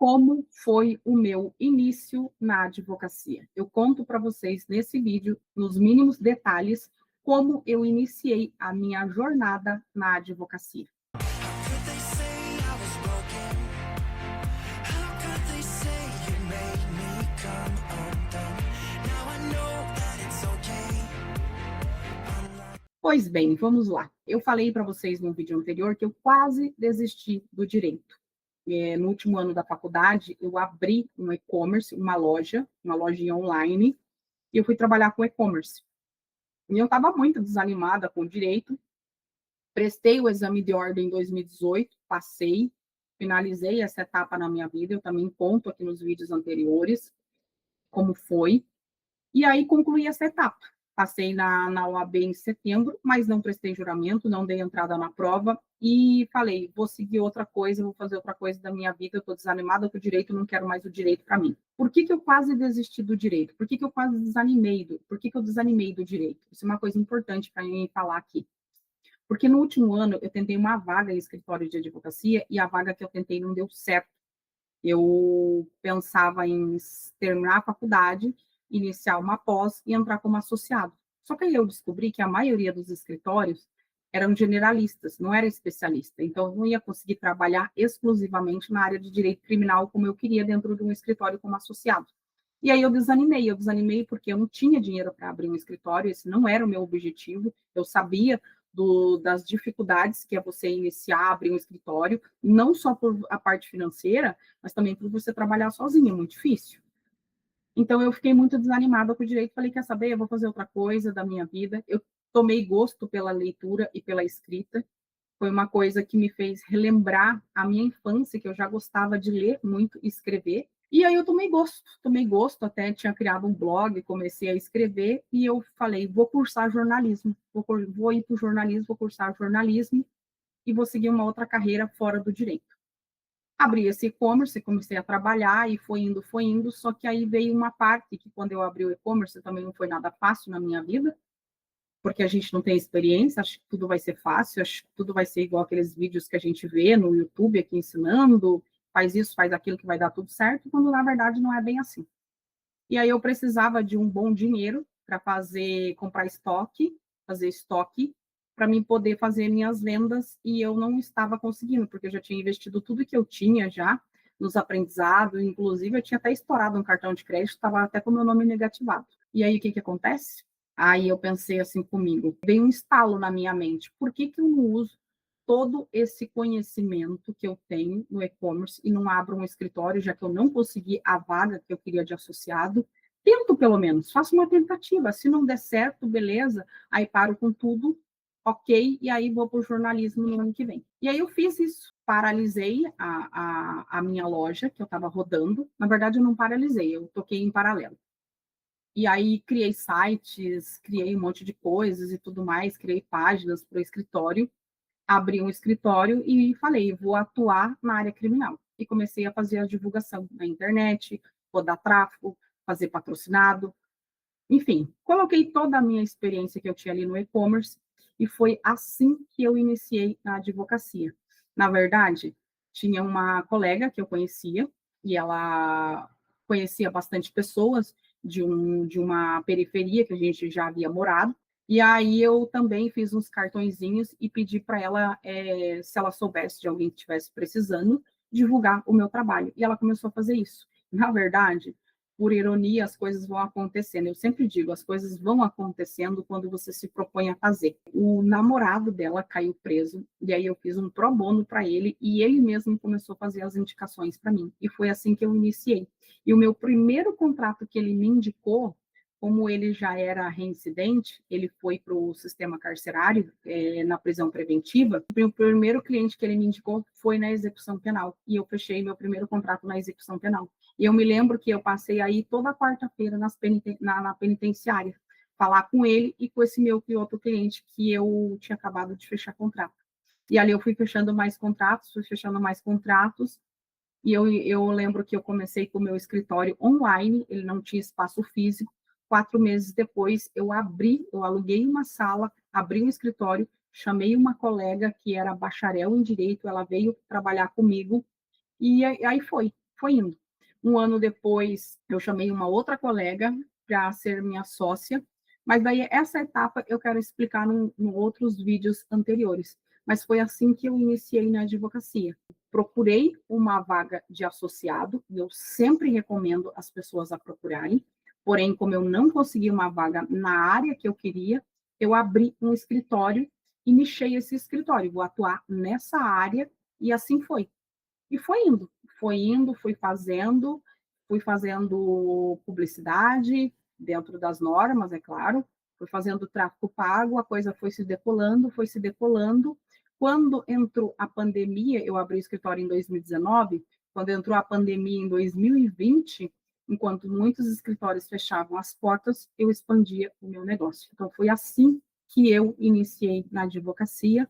como foi o meu início na advocacia. Eu conto para vocês nesse vídeo, nos mínimos detalhes, como eu iniciei a minha jornada na advocacia. Pois bem, vamos lá. Eu falei para vocês no vídeo anterior que eu quase desisti do direito. No último ano da faculdade, eu abri um e-commerce, uma lojinha online, e eu fui trabalhar com e-commerce. E eu estava muito desanimada com o direito, prestei o exame de ordem em 2018, passei, finalizei essa etapa na minha vida, eu também conto aqui nos vídeos anteriores como foi, e aí concluí essa etapa. Passei na OAB em setembro, mas não prestei juramento, não dei entrada na prova e falei, vou seguir outra coisa, vou fazer outra coisa da minha vida, eu estou desanimada com o direito, não quero mais o direito para mim. Por que eu quase desisti do direito? Por que eu quase desanimei? Por que eu desanimei do direito? Isso é uma coisa importante para mim falar aqui. Porque no último ano eu tentei uma vaga em escritório de advocacia e a vaga que eu tentei não deu certo. Eu pensava em terminar a faculdade, iniciar uma pós e entrar como associado. Só que aí eu descobri que a maioria dos escritórios eram generalistas, não era especialista. Então, eu não ia conseguir trabalhar exclusivamente na área de direito criminal como eu queria dentro de um escritório como associado. E aí eu desanimei porque eu não tinha dinheiro para abrir um escritório, esse não era o meu objetivo, eu sabia das dificuldades que é você iniciar, abrir um escritório, não só por a parte financeira, mas também por você trabalhar sozinha, é muito difícil. Então, eu fiquei muito desanimada com o direito, falei, quer saber, eu vou fazer outra coisa da minha vida. Eu tomei gosto pela leitura e pela escrita, foi uma coisa que me fez relembrar a minha infância, que eu já gostava de ler muito e escrever. E aí eu tomei gosto, até tinha criado um blog, comecei a escrever, e eu falei, vou cursar jornalismo, vou ir para o jornalismo, vou cursar jornalismo, e vou seguir uma outra carreira fora do direito. Abri esse e-commerce, comecei a trabalhar, e foi indo, só que aí veio uma parte que quando eu abri o e-commerce também não foi nada fácil na minha vida, porque a gente não tem experiência, acho que tudo vai ser fácil, acho que tudo vai ser igual aqueles vídeos que a gente vê no YouTube aqui ensinando, faz isso, faz aquilo que vai dar tudo certo, quando na verdade não é bem assim. E aí eu precisava de um bom dinheiro para comprar estoque, fazer estoque, para mim poder fazer minhas vendas, e eu não estava conseguindo, porque eu já tinha investido tudo que eu tinha já nos aprendizados, inclusive eu tinha até estourado um cartão de crédito, estava até com o meu nome negativado. E aí o que acontece? Aí eu pensei assim comigo, veio um estalo na minha mente, por que eu não uso todo esse conhecimento que eu tenho no e-commerce e não abro um escritório, já que eu não consegui a vaga que eu queria de associado? Tento pelo menos, faço uma tentativa, se não der certo, beleza, aí paro com tudo, ok, e aí vou para o jornalismo no ano que vem. E aí eu fiz isso, paralisei a minha loja que eu estava rodando, na verdade eu não paralisei, eu toquei em paralelo. E aí criei sites, criei um monte de coisas e tudo mais, criei páginas para o escritório, abri um escritório e falei, vou atuar na área criminal. E comecei a fazer a divulgação na internet, rodar tráfego, fazer patrocinado, enfim, coloquei toda a minha experiência que eu tinha ali no e-commerce e foi assim que eu iniciei na advocacia. Na verdade, tinha uma colega que eu conhecia e ela conhecia bastante pessoas de uma periferia que a gente já havia morado. E aí eu também fiz uns cartõezinhos e pedi para ela, se ela soubesse de alguém que estivesse precisando, divulgar o meu trabalho. E ela começou a fazer isso. Na verdade, por ironia, as coisas vão acontecendo. Eu sempre digo, as coisas vão acontecendo quando você se propõe a fazer. O namorado dela caiu preso, e aí eu fiz um pro bono para ele, e ele mesmo começou a fazer as indicações para mim. E foi assim que eu iniciei. E o meu primeiro contrato que ele me indicou, como ele já era reincidente, ele foi para o sistema carcerário, na prisão preventiva. O primeiro cliente que ele me indicou foi na execução penal, e eu fechei meu primeiro contrato na execução penal. E eu me lembro que eu passei aí toda quarta-feira na penitenciária, falar com ele e com esse meu outro cliente que eu tinha acabado de fechar contrato. E ali eu fui fechando mais contratos, e eu lembro que eu comecei com o meu escritório online, ele não tinha espaço físico. 4 meses depois, eu aluguei uma sala, abri um escritório, chamei uma colega que era bacharel em Direito, ela veio trabalhar comigo, e aí foi foi indo. Um ano depois, eu chamei uma outra colega para ser minha sócia, mas daí essa etapa eu quero explicar em outros vídeos anteriores. Mas foi assim que eu iniciei na advocacia. Procurei uma vaga de associado, e eu sempre recomendo as pessoas a procurarem, porém, como eu não consegui uma vaga na área que eu queria, eu abri um escritório e nichei esse escritório, vou atuar nessa área, e assim foi. E foi indo, fui fazendo publicidade dentro das normas, é claro, fui fazendo tráfego pago, a coisa foi se decolando, foi se decolando. Quando entrou a pandemia, eu abri o escritório em 2019, quando entrou a pandemia em 2020, enquanto muitos escritórios fechavam as portas, eu expandia o meu negócio. Então, foi assim que eu iniciei na advocacia,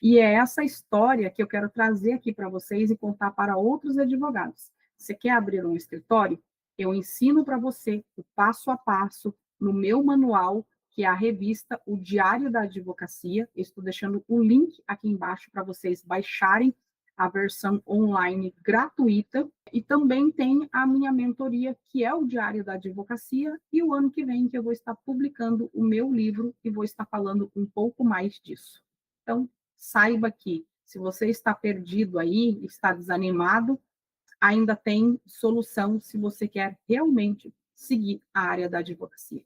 e é essa história que eu quero trazer aqui para vocês e contar para outros advogados. Você quer abrir um escritório? Eu ensino para você o passo a passo no meu manual, que é a revista O Diário da Advocacia. Eu estou deixando o link aqui embaixo para vocês baixarem a versão online gratuita. E também tem a minha mentoria, que é o Diário da Advocacia, e o ano que vem que eu vou estar publicando o meu livro e vou estar falando um pouco mais disso. Então, saiba que se você está perdido aí, está desanimado, ainda tem solução se você quer realmente seguir a área da advocacia.